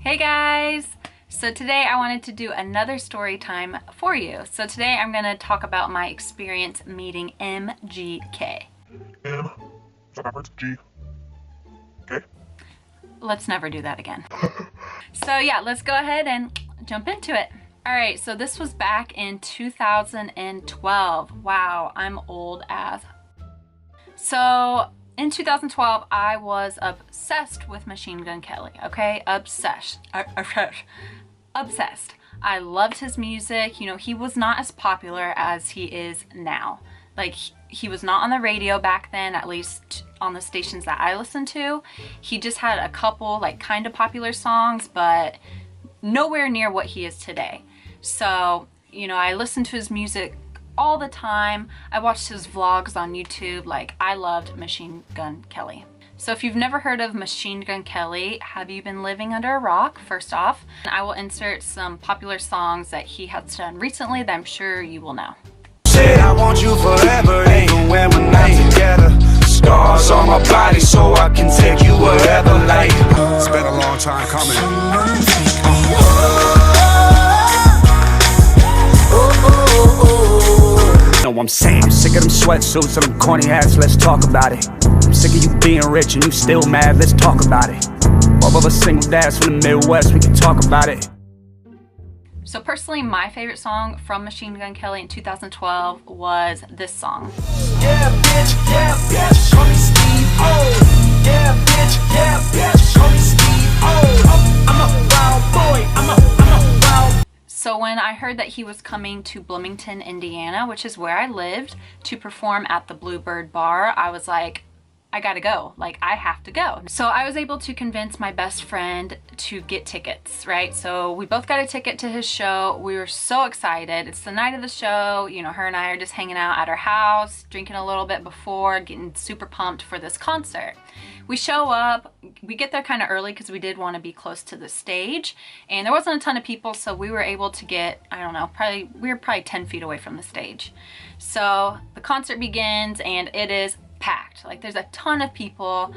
Hey guys! So today I wanted to do another story time for you. So today I'm going to talk about my experience meeting MGK. M, backwards, G, K. Let's never do that again. So yeah, let's go ahead and jump into it. Alright, so this was back in 2012. Wow, I'm old as. So in 2012, I was obsessed with Machine Gun Kelly, okay? Obsessed. Obsessed. I loved his music. You know, he was not as popular as he is now. Like, he was not on the radio back then, at least on the stations that I listened to. He just had a couple, like, kind of popular songs, but nowhere near what he is today. So, you know, I listened to his music all the time. I watched his vlogs on YouTube. Like, I loved Machine Gun Kelly. So if you've never heard of Machine Gun Kelly, have you been living under a rock? First off, I will insert some popular songs that he has done recently that I'm sure you will know. Said I want you forever, even when we're not together. Scars on my body so I can take you wherever. Like, it's been a long time coming. I'm saying, I'm sick of them sweatsuits and them corny hats, let's talk about it. I'm sick of you being rich and you still mad, let's talk about it. Both of us single dads from the Midwest, we can talk about it. So personally, my favorite song from Machine Gun Kelly in 2012 was this song. Yeah, bitch, call me Steve O. Yeah, bitch, call me Steve O. I'm a wild boy, I'm a wild. So when I heard that he was coming to Bloomington, Indiana, which is where I lived, to perform at the Bluebird Bar, I was like, I gotta go. Like, I have to go. So I was able to convince my best friend to get tickets, right? So we both got a ticket to his show. We were so excited. It's the night of the show. You know, her and I are just hanging out at our house, drinking a little bit before, getting super pumped for this concert. We show up, we get there kind of early because we did want to be close to the stage, and there wasn't a ton of people, so we were able to get, I don't know, we were probably 10 feet away from the stage. So the concert begins and it is packed. Like, there's a ton of people.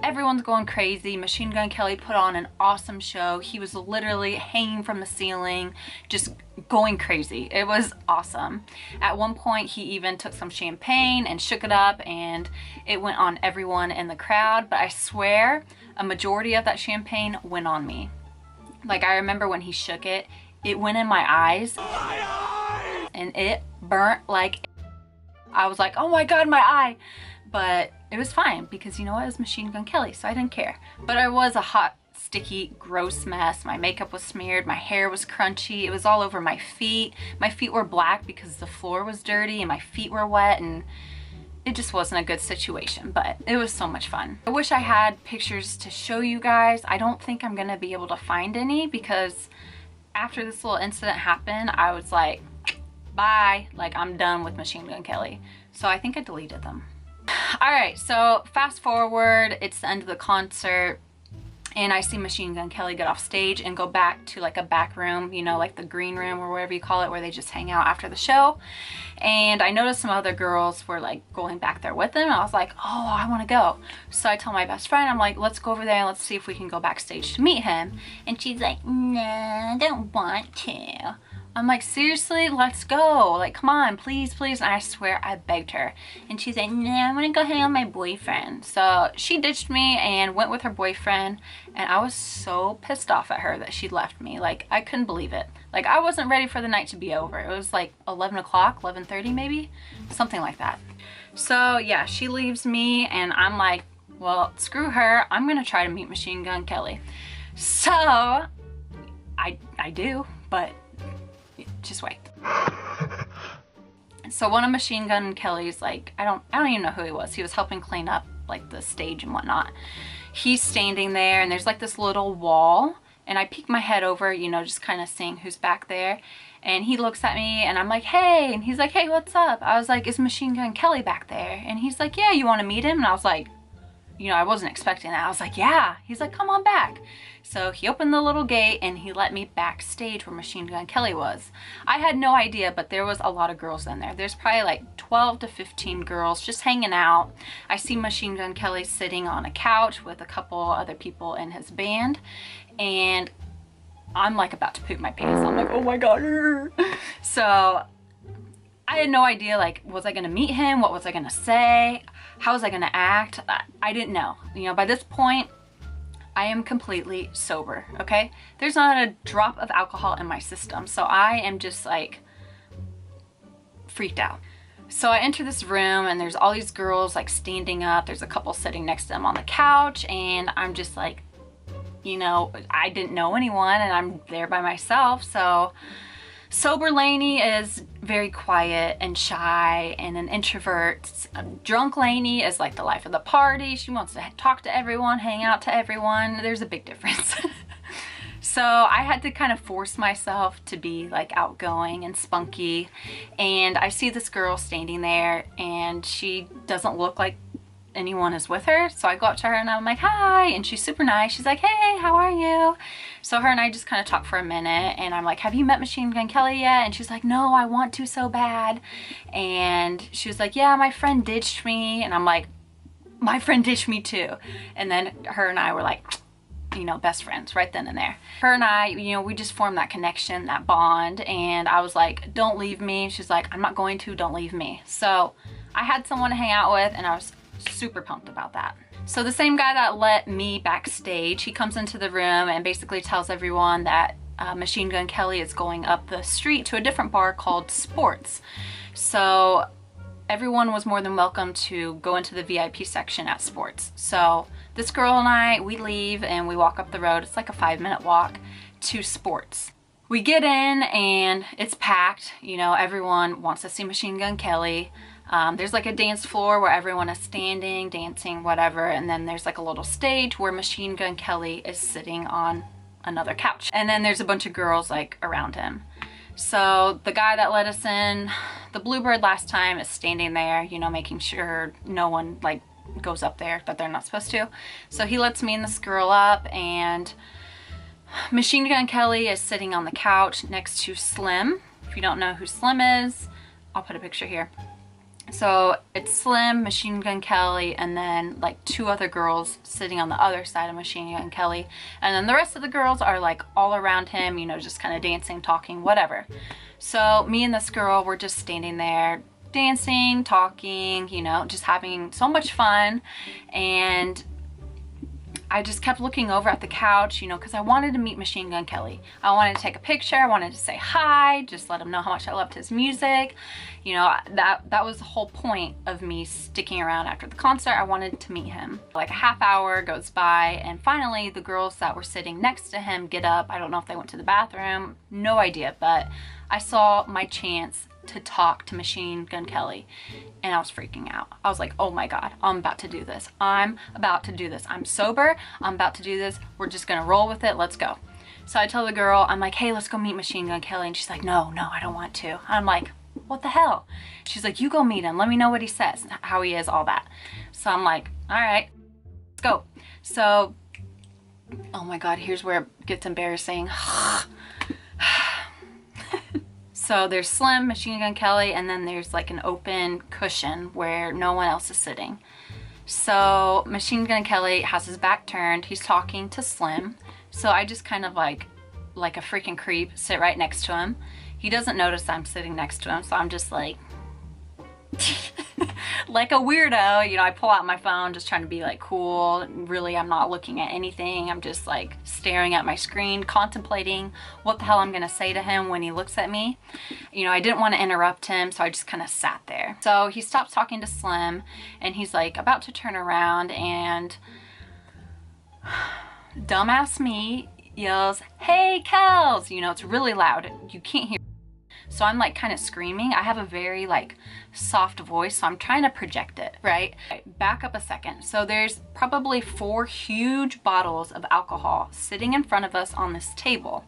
Everyone's going crazy. Machine Gun Kelly put on an awesome show. He was literally hanging from the ceiling, just going crazy. It was awesome. At one point, he even took some champagne and shook it up, and it went on everyone in the crowd. But I swear, a majority of that champagne went on me. Like, I remember when he shook it, it went in my eyes, and it burnt like... I was like, oh my god, my eye. But it was fine because, you know what, it was Machine Gun Kelly, so I didn't care. But I was a hot, sticky, gross mess. My makeup was smeared, my hair was crunchy, it was all over my feet. My feet were black because the floor was dirty and my feet were wet, and it just wasn't a good situation, but it was so much fun. I wish I had pictures to show you guys. I don't think I'm gonna be able to find any because after this little incident happened, I was like, bye, like, I'm done with Machine Gun Kelly. So I think I deleted them. Alright, so fast forward, it's the end of the concert, and I see Machine Gun Kelly get off stage and go back to like a back room, you know, like the green room or whatever you call it, where they just hang out after the show. And I noticed some other girls were like going back there with him, and I was like, oh, I want to go. So I tell my best friend, I'm like, let's go over there and let's see if we can go backstage to meet him. And she's like, no, I don't want to. I'm like, seriously, let's go. Like, come on, please, please. And I swear I begged her. And she's like, no, I'm gonna go hang out with my boyfriend. So she ditched me and went with her boyfriend. And I was so pissed off at her that she left me. Like, I couldn't believe it. Like, I wasn't ready for the night to be over. It was like 11 o'clock, 11:30 maybe, something like that. So yeah, she leaves me and I'm like, well, screw her. I'm gonna try to meet Machine Gun Kelly. So I do, but just wait. So one of Machine Gun Kelly's, like, I don't even know who he was. He was helping clean up like the stage and whatnot. He's standing there and there's like this little wall, and I peek my head over, you know, just kind of seeing who's back there. And he looks at me and I'm like, hey, and he's like, hey, what's up? I was like, is Machine Gun Kelly back there? And he's like, yeah, you want to meet him? And I was like, you know, I wasn't expecting that. I was like, yeah. He's like, come on back. So he opened the little gate and he let me backstage where Machine Gun Kelly was. I had no idea, but there was a lot of girls in there. There's probably like 12 to 15 girls just hanging out. I see Machine Gun Kelly sitting on a couch with a couple other people in his band. And I'm like about to poop my pants. I'm like, oh my God. So I had no idea, like, was I gonna meet him? What was I gonna say? How was I gonna act? I didn't know. You know, by this point, I am completely sober, okay? There's not a drop of alcohol in my system. So I am just like freaked out. So I enter this room and there's all these girls like standing up. There's a couple sitting next to them on the couch, and I'm just like, you know, I didn't know anyone and I'm there by myself. So sober Lainey is very quiet and shy and an introvert. Drunk Lainey is like the life of the party. She wants to talk to everyone, hang out to everyone. There's a big difference. So I had to kind of force myself to be like outgoing and spunky. And I see this girl standing there and she doesn't look like anyone is with her. So I go up to her and I'm like, hi, and she's super nice. She's like, hey, how are you? So her and I just kind of talk for a minute, and I'm like, have you met Machine Gun Kelly yet? And she's like, no, I want to so bad. And she was like, yeah, my friend ditched me. And I'm like, my friend ditched me too. And then her and I were like, you know, best friends right then and there. Her and I, you know, we just formed that connection, that bond. And I was like, don't leave me. She's like, I'm not going to, don't leave me. So I had someone to hang out with, and I was super pumped about that. So the same guy that let me backstage, he comes into the room and basically tells everyone that Machine Gun Kelly is going up the street to a different bar called Sports. So everyone was more than welcome to go into the VIP section at Sports. So this girl and I, we leave and we walk up the road. It's like a 5-minute walk to Sports. We get in and it's packed. You know, everyone wants to see Machine Gun Kelly. There's like a dance floor where everyone is standing, dancing, whatever. And then there's like a little stage where Machine Gun Kelly is sitting on another couch. And then there's a bunch of girls like around him. So the guy that let us in, the Bluebird last time, is standing there, you know, making sure no one like goes up there that they're not supposed to. So he lets me and this girl up, and Machine Gun Kelly is sitting on the couch next to Slim. If you don't know who Slim is, I'll put a picture here. So it's Slim, Machine Gun Kelly, and then like 2 other girls sitting on the other side of Machine Gun Kelly. And then the rest of the girls are like all around him, you know, just kind of dancing, talking, whatever. So me and this girl were just standing there dancing, talking, you know, just having so much fun. And I just kept looking over at the couch, you know, because I wanted to meet Machine Gun Kelly. I wanted to take a picture. I wanted to say hi, just let him know how much I loved his music. You know, that was the whole point of me sticking around after the concert. I wanted to meet him. Like a half hour goes by, and finally the girls that were sitting next to him get up. I don't know if they went to the bathroom, no idea, but I saw my chance to talk to Machine Gun Kelly, and I was freaking out. I was like, oh my God, I'm about to do this. I'm about to do this. I'm sober. I'm about to do this. We're just gonna roll with it. Let's go. So I tell the girl, I'm like, hey, let's go meet Machine Gun Kelly. And she's like, no, I don't want to. I'm like, what the hell? She's like, you go meet him. Let me know what he says, how he is, all that. So I'm like, all right, let's go. So, oh my God, here's where it gets embarrassing. So there's Slim, Machine Gun Kelly, and then there's like an open cushion where no one else is sitting. So Machine Gun Kelly has his back turned. He's talking to Slim. So I just kind of like a freaking creep sit right next to him. He doesn't notice I'm sitting next to him. So I'm just like, like a weirdo, you know, I pull out my phone just trying to be like cool. Really, I'm not looking at anything. I'm just like staring at my screen, contemplating what the hell I'm gonna say to him when he looks at me. You know, I didn't want to interrupt him, so I just kind of sat there. So he stops talking to Slim, and he's like about to turn around, and dumbass me yells, hey, Kels! You know, it's really loud. You can't hear. So I'm like kind of screaming. I have a very like soft voice, so I'm trying to project it, right? Back up a second. So there's probably 4 huge bottles of alcohol sitting in front of us on this table.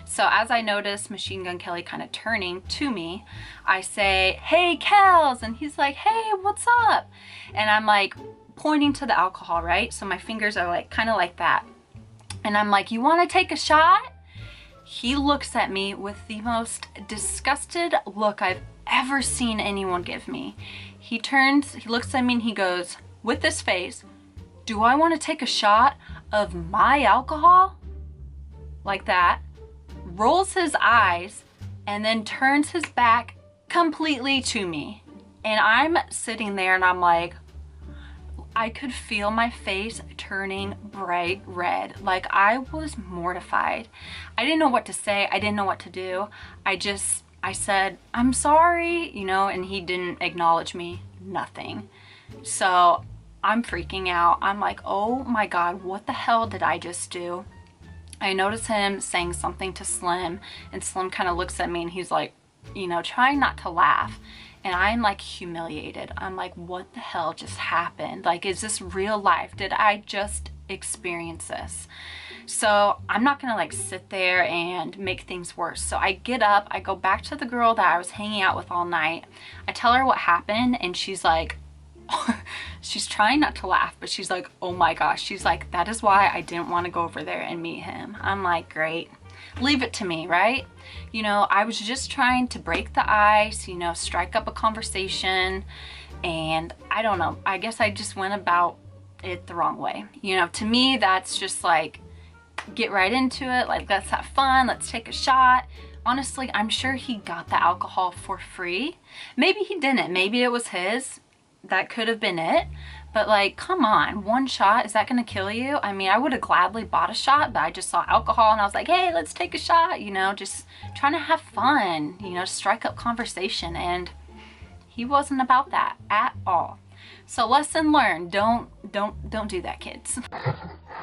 So as I notice Machine Gun Kelly kind of turning to me, I say, hey, Kels! And he's like, hey, what's up? And I'm like pointing to the alcohol, right? So my fingers are like kind of like that. And I'm like, you want to take a shot? He looks at me with the most disgusted look I've ever seen anyone give me. He turns, he looks at me and he goes, with this face, do I want to take a shot of my alcohol? Like that. rolls his eyes, and then turns his back completely to me. And I'm sitting there and I'm like, I could feel my face turning bright red. Like, I was mortified. I didn't know what to say. I didn't know what to do. I said, I'm sorry, you know, and he didn't acknowledge me, nothing. So I'm freaking out. I'm like, oh my God, what the hell did I just do? I notice him saying something to Slim, and Slim kind of looks at me and he's like, you know, trying not to laugh. And I'm like humiliated. I'm like, what the hell just happened? Like, is this real life? Did I just experience this? So I'm not gonna like sit there and make things worse. So I get up, I go back to the girl that I was hanging out with all night. I tell her what happened, and she's like, she's trying not to laugh, but she's like, oh my gosh. She's like, that is why I didn't want to go over there and meet him. I'm like, great. Leave it to me, right? You know, I was just trying to break the ice, you know, strike up a conversation, and I don't know, I guess I just went about it the wrong way. You know, to me, that's just like, get right into it, like, let's have fun, let's take a shot. Honestly, I'm sure he got the alcohol for free. Maybe he didn't, maybe it was his. That could have been it. But like, come on, one shot, is that gonna kill you? I mean, I would have gladly bought a shot, but I just saw alcohol and I was like, hey, let's take a shot, you know, just trying to have fun, you know, strike up conversation. And he wasn't about that at all. So lesson learned, don't do that, kids.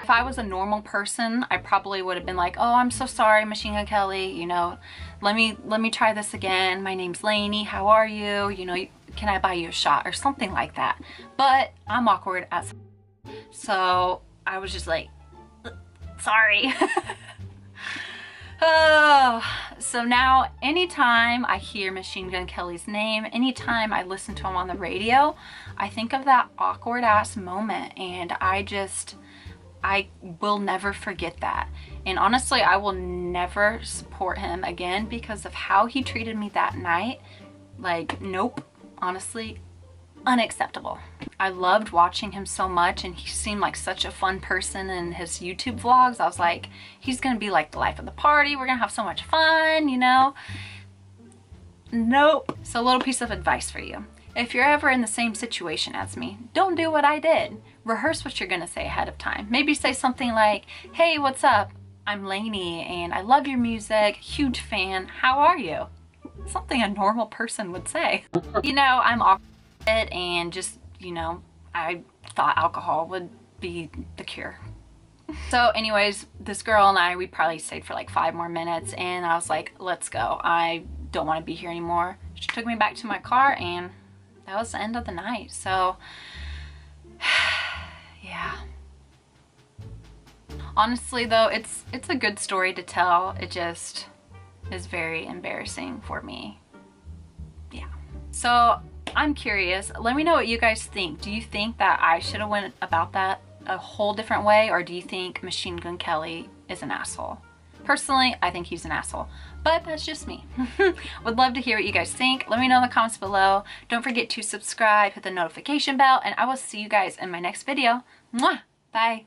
If I was a normal person, I probably would have been like, oh, I'm so sorry, Machine Gun Kelly, you know, let me try this again. My name's Lainey, how are you? You know, can I buy you a shot or something like that? But I'm awkward as, so I was just like, sorry. Oh, so now anytime I hear Machine Gun Kelly's name, anytime I listen to him on the radio, I think of that awkward ass moment, and I will never forget that. And honestly, I will never support him again because of how he treated me that night. Like, nope, honestly, unacceptable. I loved watching him so much, and he seemed like such a fun person in his YouTube vlogs. I was like, he's gonna be like the life of the party. We're gonna have so much fun, you know? Nope. So a little piece of advice for you. If you're ever in the same situation as me, don't do what I did. Rehearse what you're gonna say ahead of time. Maybe say something like, hey, what's up? I'm Lainey and I love your music, huge fan. How are you? Something a normal person would say. You know, I'm awkward and just, you know, I thought alcohol would be the cure. So anyways, this girl and I, we probably stayed for like 5 more minutes, and I was like, let's go. I don't want to be here anymore. She took me back to my car, and that was the end of the night. So yeah. Honestly though, it's a good story to tell. It just is very embarrassing for me. Yeah. So I'm curious, let me know what you guys think. Do you think that I should have went about that a whole different way, or do you think Machine Gun Kelly is an asshole? Personally, I think he's an asshole, but that's just me. Would love to hear what you guys think. Let me know in the comments below. Don't forget to subscribe, hit the notification bell, and I will see you guys in my next video. Mwah! Bye.